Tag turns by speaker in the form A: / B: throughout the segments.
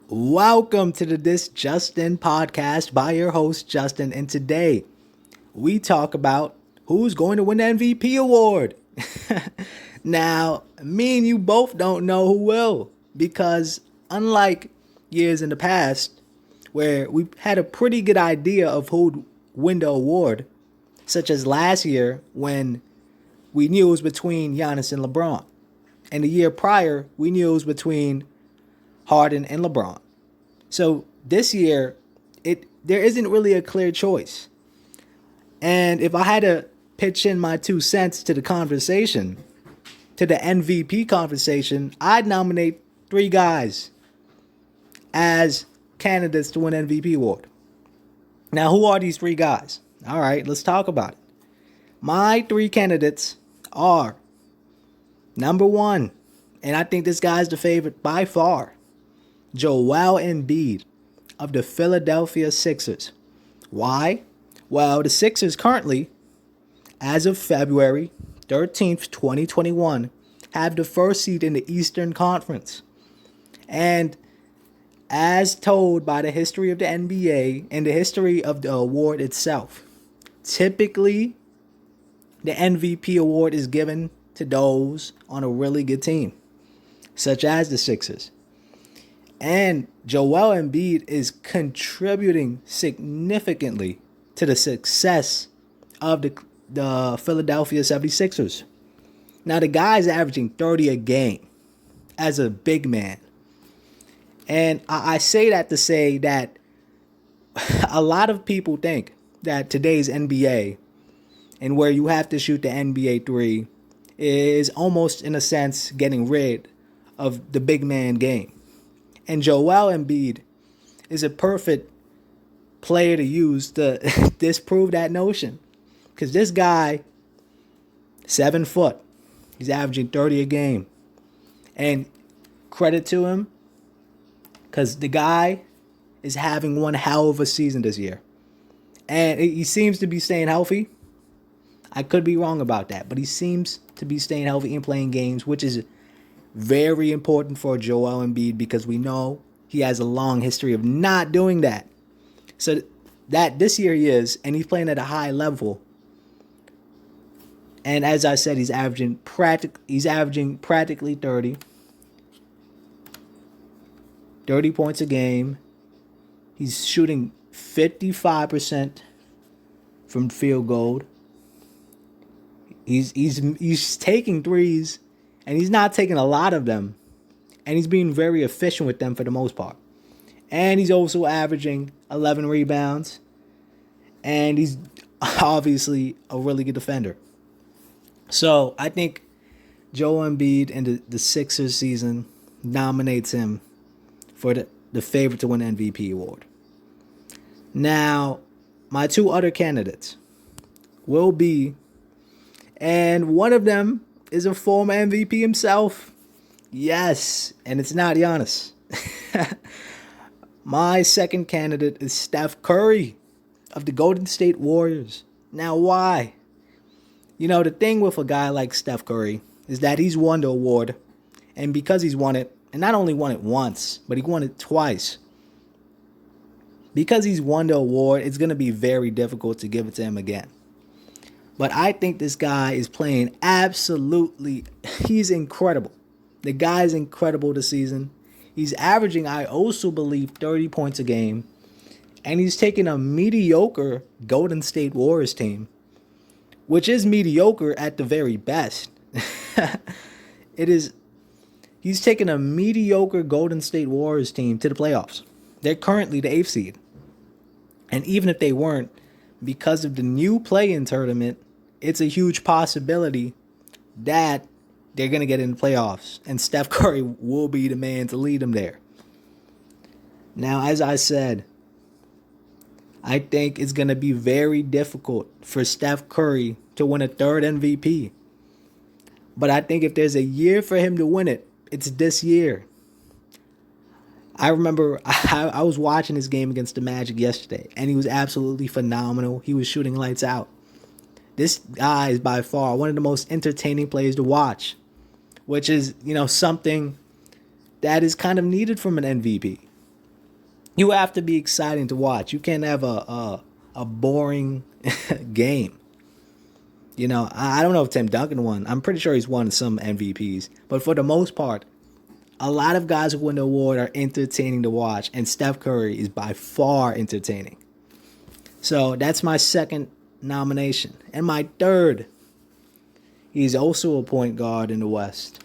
A: Welcome to the This Justin podcast by your host, Justin. And today we talk about who's going to win the MVP award. Now, me and you both don't know who will because, unlike years in the past where we had a pretty good idea of who'd win the award, such as last year when we knew it was between Giannis and LeBron. And the year prior, we knew it was between Harden and LeBron. So this year, there isn't really a clear choice. And if I had to pitch in my 2 cents to the conversation, to the MVP conversation, I'd nominate three guys as candidates to win MVP award. Now, who are these three guys? All right, let's talk about it. My three candidates are number one, and I think this guy's the favorite by far, Joel Embiid of the Philadelphia Sixers. Why? Well, the Sixers currently, as of February 13th, 2021, have the first seed in the Eastern Conference. And as told by the history of the NBA and the history of the award itself, typically the MVP award is given to those on a really good team, such as the Sixers. And Joel Embiid is contributing significantly to the success of the Philadelphia 76ers. Now, the guy's averaging 30 a game as a big man. And I say that to say that a lot of people think that today's NBA and where you have to shoot the NBA three is almost, in a sense, getting rid of the big man game. And Joel Embiid is a perfect player to use to disprove that notion. Because this guy, 7 foot, he's averaging 30 a game. And credit to him, because the guy is having one hell of a season this year. And he seems to be staying healthy. I could be wrong about that, but he seems to be staying healthy and playing games, which is very important for Joel Embiid because we know he has a long history of not doing that. So that this year he is, and he's playing at a high level. And as I said, he's averaging practically 30 points a game. He's shooting 55% from field goal. He's taking threes, and he's not taking a lot of them. And he's being very efficient with them for the most part. And he's also averaging 11 rebounds. And he's obviously a really good defender. So I think Joel Embiid in the Sixers season nominates him for the favorite to win the MVP award. Now, my two other candidates will be, and one of them is a former MVP himself. Yes, and it's not Giannis. My second candidate is Steph Curry of the Golden State Warriors. Now, why? You know, the thing with a guy like Steph Curry is that he's won the award, and because he's won it, and not only won it once, but he won it twice. Because he's won the award, it's going to be very difficult to give it to him again. But I think this guy is playing he's incredible. The guy's incredible this season. He's averaging, I also believe, 30 points a game. And he's taking a mediocre Golden State Warriors team, which is mediocre at the very best. He's taking a mediocre Golden State Warriors team to the playoffs. They're currently the 8th seed. And even if they weren't, because of the new play-in tournament, it's a huge possibility that they're going to get in the playoffs. And Steph Curry will be the man to lead them there. Now, as I said, I think it's going to be very difficult for Steph Curry to win a third MVP. But I think if there's a year for him to win it, it's this year. I remember I was watching his game against the Magic yesterday, and he was absolutely phenomenal. He was shooting lights out. This guy is by far one of the most entertaining players to watch, which is, something that is kind of needed from an MVP. You have to be exciting to watch. You can't have a boring game. You know, I don't know if Tim Duncan won. I'm pretty sure he's won some MVPs. But for the most part, a lot of guys who win the award are entertaining to watch, and Steph Curry is by far entertaining. So that's my second nomination. And my third, he's also a point guard in the West.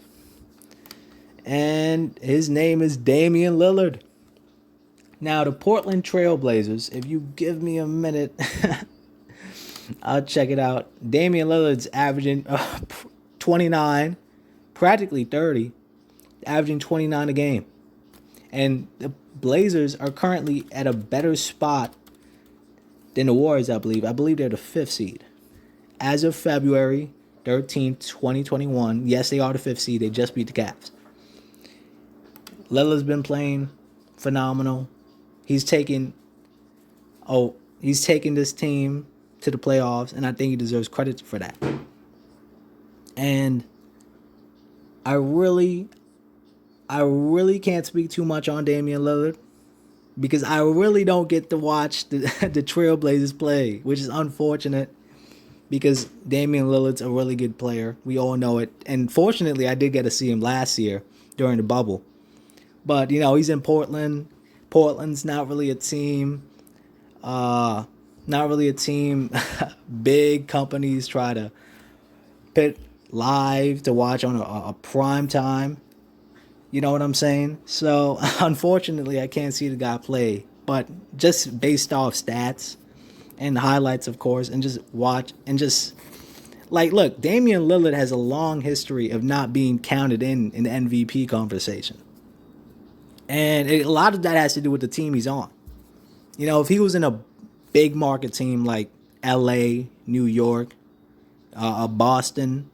A: And his name is Damian Lillard. Now, the Portland Trailblazers, if you give me a minute, I'll check it out. Damian Lillard's averaging 29, practically 30, averaging 29 a game. And the Blazers are currently at a better spot than the Warriors, I believe. I believe they're the 5th seed. As of February 13th, 2021, yes, they are the 5th seed. They just beat the Cavs. Lillard's been playing phenomenal. He's taking this team to the playoffs, and I think he deserves credit for that. And I really can't speak too much on Damian Lillard because I really don't get to watch the Trailblazers play, which is unfortunate because Damian Lillard's a really good player. We all know it. And fortunately, I did get to see him last year during the bubble. But, you know, he's in Portland. Portland's not really a team. Big companies try to pit live to watch on a prime time. You know what I'm saying? So, unfortunately, I can't see the guy play. But just based off stats and highlights, of course, and just watch and just... Like, look, Damian Lillard has a long history of not being counted in the MVP conversation. And a lot of that has to do with the team he's on. You know, if he was in a big market team like LA, New York, Boston,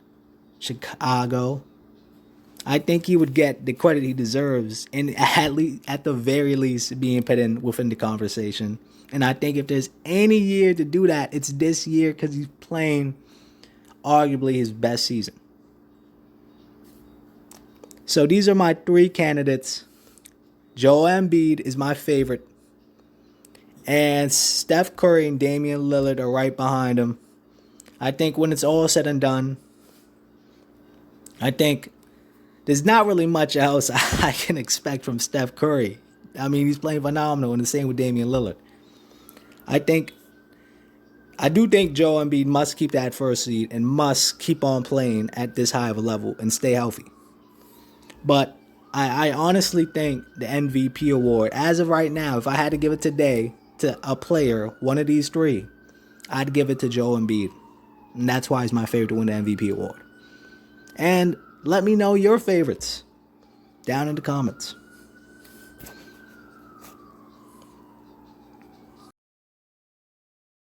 A: Chicago, I think he would get the credit he deserves, and at the very least being put in within the conversation. And I think if there's any year to do that, it's this year because he's playing arguably his best season. So these are my 3 candidates. Joel Embiid is my favorite. And Steph Curry and Damian Lillard are right behind him. I think when it's all said and done, I think there's not really much else I can expect from Steph Curry. I mean, he's playing phenomenal, and the same with Damian Lillard. I do think Joel Embiid must keep that 1st seed and must keep on playing at this high of a level and stay healthy. But I honestly think the MVP award, as of right now, if I had to give it today to a player, one of these 3, I'd give it to Joel Embiid. And that's why he's my favorite to win the MVP award. And let me know your favorites down in the comments.